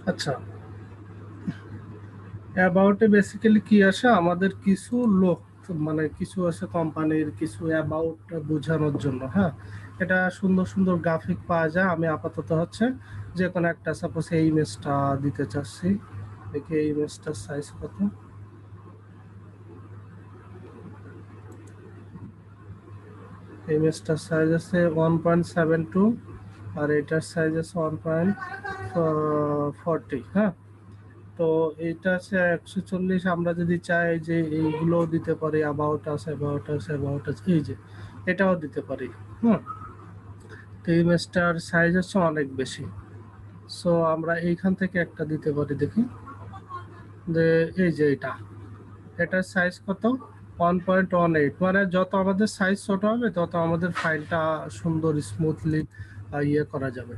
আচ্ছা, অ্যাবাউটে বেসিক্যালি কি আসে, আমাদের কিছু লোক মানে কিছু আছে কোম্পানির কিছু অ্যাবাউট বোঝানোর জন্য। হ্যাঁ, এটা সুন্দর সুন্দর গ্রাফিক পাওয়া যায়। আমি আপাতত হচ্ছে যে কোনো একটা সাপোজ এই ইমেজটা দিতে চাচ্ছি। দেখি এই ইমেজটার সাইজ কত। এই ইমেজটার সাইজ আছে 1.72 আর এটার সাইজ আছে 1.40। হ্যাঁ, তো এইটা আছে 140। আমরা যদি চাই যে এইগুলো দিতে পারি, অ্যাবাউট আছে, অ্যাবাউট আছে, অ্যাবাউট আছে, এই যে এটাও দিতে পারি। হুম, তো এই ইমেজটার সাইজ হচ্ছে অনেক বেশি। সো আমরা এইখান থেকে একটা দিতে পারি, দেখি যে এই যে এটার সাইজ কত, 1.18। মানে যত আমাদের সাইজ ছোট হবে তত আমাদের ফাইলটা সুন্দর স্মুথলি ইয়ে করা যাবে।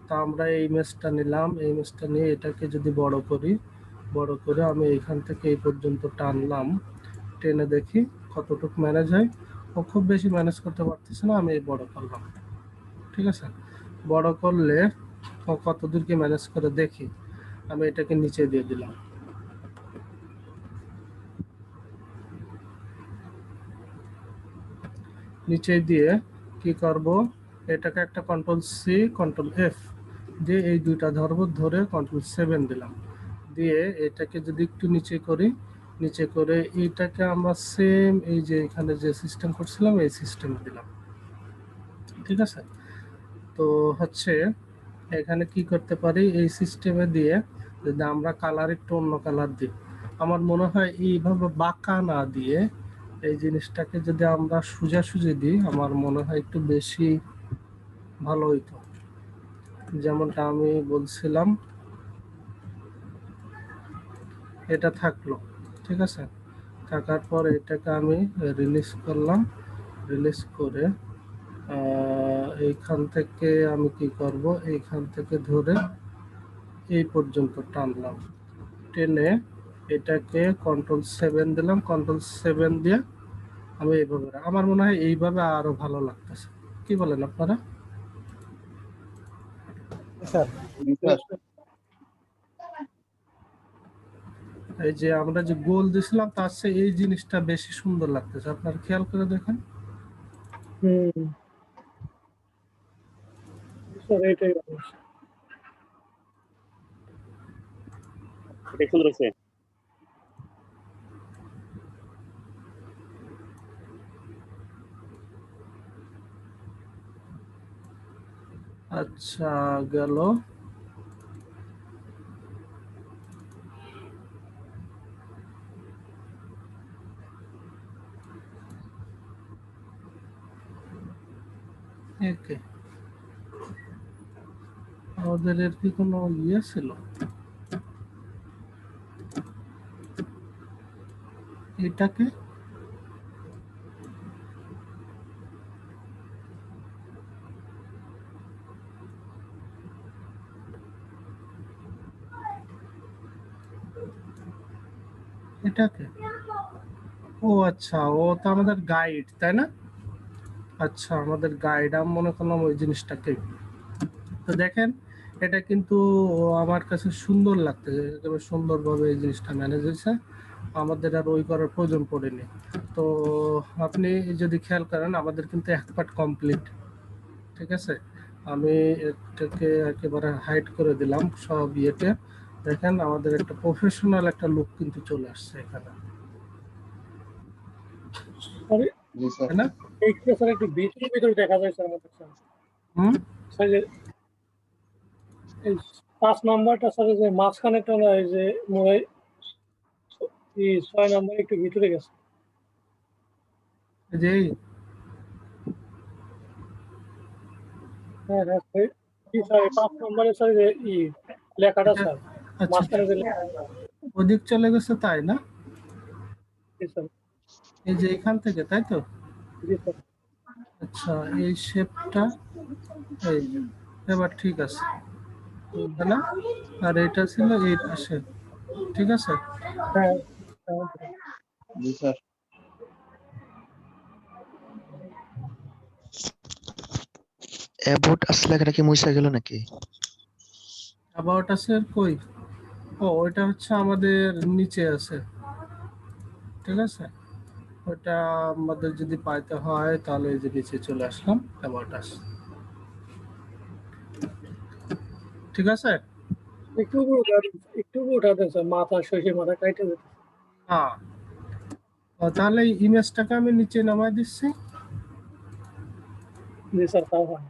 তো আমরা এই ইমেজটা নিলাম, এই ইমেজটা নিয়ে এটাকে যদি বড় করি, বড় করে আমি এইখান থেকে এই পর্যন্ত টানলাম, টেনে দেখি কতটুকু ম্যানেজ হয়। ও খুব বেশি ম্যানেজ করতে পারতেছে না, আমি এই বড় করলাম। ঠিক আছে, বড় করলে ও কতদূর কি ম্যানেজ করে দেখি। আমি এটাকে নিচে দিয়ে দিলাম। নিচে দিয়ে কি করব, এটাকে একটা কন্ট্রোল সি কন্ট্রোল এফ দিয়ে এই দুইটা ধরবো, ধরে কন্ট্রোল 7 দিলাম। দিয়ে এটাকে যদি একটু নিচে করি, নিচে করে এইটাকে আমরা সেম এই যে এখানে যে সিস্টেম করছিলাম এই সিস্টেমে দিলাম। ঠিক আছে, তো হচ্ছে এখানে কি করতে পারি, এই সিস্টেমে দিয়ে যদি আমরা কালার একটু অন্য কালার দিই, আমার মনে হয় এইভাবে বাঁকা না দিয়ে এই জিনিসটাকে যদি আমরা সোজাসুজি দিই, আমার মনে হয় একটু বেশি ভালো হইতো। যেমনটা আমি বলছিলাম, এটা থাকলো। ঠিক আছে, থাকার পর এটাকে আমি রিলিজ করলাম। রিলিজ করে এইখান থেকে আমি কি করব, এইখান থেকে ধরে এই পর্যন্ত টানলাম। টেনে এটাকে কন্ট্রোল 7 দিলাম। কন্ট্রোল 7 দিয়ে আমি এইভাবে, আমার মনে হয় এইভাবে আরো ভালো লাগতেছে। কি বলেন আপনারা? স্যার জি স্যার। এই যে আমরা যে গোল দিছিলাম তার চেয়ে এই জিনিসটা বেশি সুন্দর লাগতেছে, আপনারা খেয়াল করে দেখেন। স্যার এটাই এটা সুন্দর হয়েছে। আচ্ছা, গেল। একে আমাদের এর কি কোনো ইয়ে ছিল? এটাকে এটাকে ও আচ্ছা, ও তো আমাদের গাইড, তাই না? আচ্ছা, আমাদের গাইড, আমি মনে করলাম ওই জিনিসটাকে। তো দেখেন, এটা কিন্তু আমার কাছে সুন্দর লাগতেছে, একেবারে সুন্দরভাবে এই জিনিসটা ম্যানেজ হয়েছে। আমাদের আর ওই করার প্রয়োজন পড়েনি। তো আপনি যদি খেয়াল করেন, আমাদের কিন্তু এক পার্ট কমপ্লিট। ঠিক আছে, আমি এটাকে একেবারে হাইড করে দিলাম সব ইয়েতে। দেখেন আমাদের একটা প্রফেশনাল একটা লুক কিন্তু চলে আসছে এখানে, স্যার জি স্যার। তাই না? এইটা স্যার একটু ভিতরে ভিতরে দেখা যায় স্যার আমাদের স্যার। হুম, স্যার এই 5 নাম্বারটা স্যার যে মাঝখানে একটা না, এই যে মনে হয় এই 6 নাম্বার একটু ভিতরে গেছে। এই যে হ্যাঁ হ্যাঁ স্যার, স্যার 5 নাম্বারে স্যার যে লেখাটা এটা, স্যার আচ্ছা মাঝখানে যে লেখা, ওদিক চলে গেছে, তাই না? জি স্যার, এই যে এখান থেকে, তাই তো? জি স্যার। আচ্ছা, এই শেপটা, এই যে, এবার ঠিক আছে, তাই না? আর এটা ছিল এই পাশে। ঠিক আছে, হ্যাঁ হ্যাঁ স্যার। জি স্যার। অ্যাবোট আসলে লেখাটা কি মুছে গেল নাকি? অ্যাবাউট আছে কই? ও ওইটা হচ্ছে আমাদের নিচে আছে, ঠিক আছে। ওটা আমাদের যদি পাইতে হয় তাহলে এই যে নিচে চলে আসলাম, অ্যাবাউট আস, ঠিক আছে। একটু উপরে একটু উপরে উঠাতে স্যার, মাথা শশী মাথা কাইটে যেতে। হ্যাঁ, তাহলে এই ইমেজটাকে আমি নিচে নামাই দিচ্ছি। জি স্যার, তাও হয়।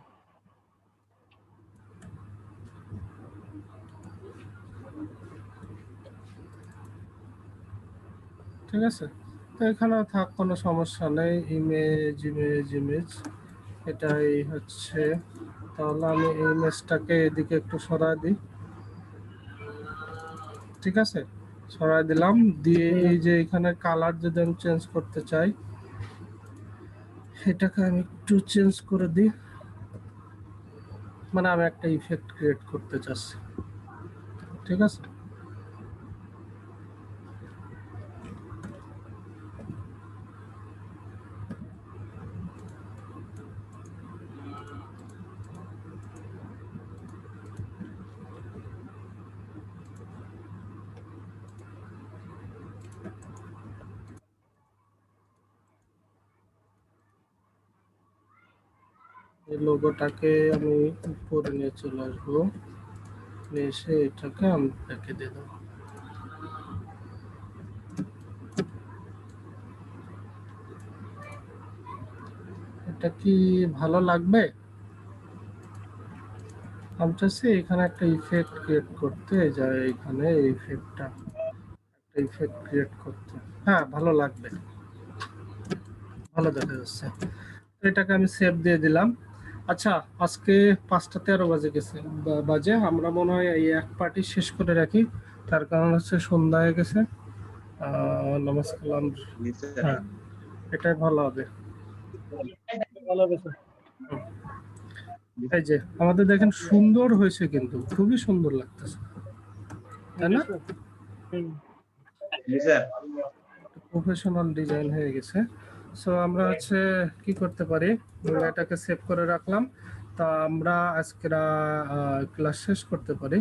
ঠিক আছে, তো এখানে থাক, কোনো সমস্যা নেই। ইমেজ ইমেজ ইমেজ এটাই হচ্ছে। তাহলে আমি এই ইমেজটাকে এদিকে একটু সরাই দিই, ঠিক আছে। সরাই দিলাম, দিয়ে এই যে এখানে কালার যদি আমি চেঞ্জ করতে চাই, এটাকে আমি একটু চেঞ্জ করে দিই। মানে আমি একটা ইফেক্ট ক্রিয়েট করতে চাচ্ছি, ঠিক আছে। এই লোগোটাকে আমি উপরে নিয়ে চলে আসবো, নিয়ে এসে এটাকে আমি রেখে দিয়ে দেবো। এটা কি ভালো লাগবে? আমি চাচ্ছি এখানে একটা ইফেক্ট ক্রিয়েট করতে, যা এখানে ইফেক্টটা, একটা ইফেক্ট ক্রিয়েট করতে। হ্যাঁ, ভালো লাগবে, ভালো দেখা যাচ্ছে। তো এটাকে আমি সেভ দিয়ে দিলাম। আচ্ছা, আজকে 5টা 13 বাজে গেছে, বাজে। আমরা মনে হয় এই এক পার্টি শেষ করে রাখি, তার কারণ হচ্ছে সন্ধ্যা হয়ে গেছে। নামাজ কালাম, হ্যাঁ, এটাই ভালো হবে। ভালো হবে স্যার। হুম। এই যে আমাদের দেখেন সুন্দর হয়েছে, কিন্তু খুবই সুন্দর লাগতেছে, তাই জি না? স্যার। হুম। প্রফেশনাল ডিজাইন হয়ে গেছে। সো আমরা হচ্ছে কি করতে পারি, এটাকে সেভ করে রাখলাম। তা আমরা আজকের ক্লাস শেষ করতে পারি।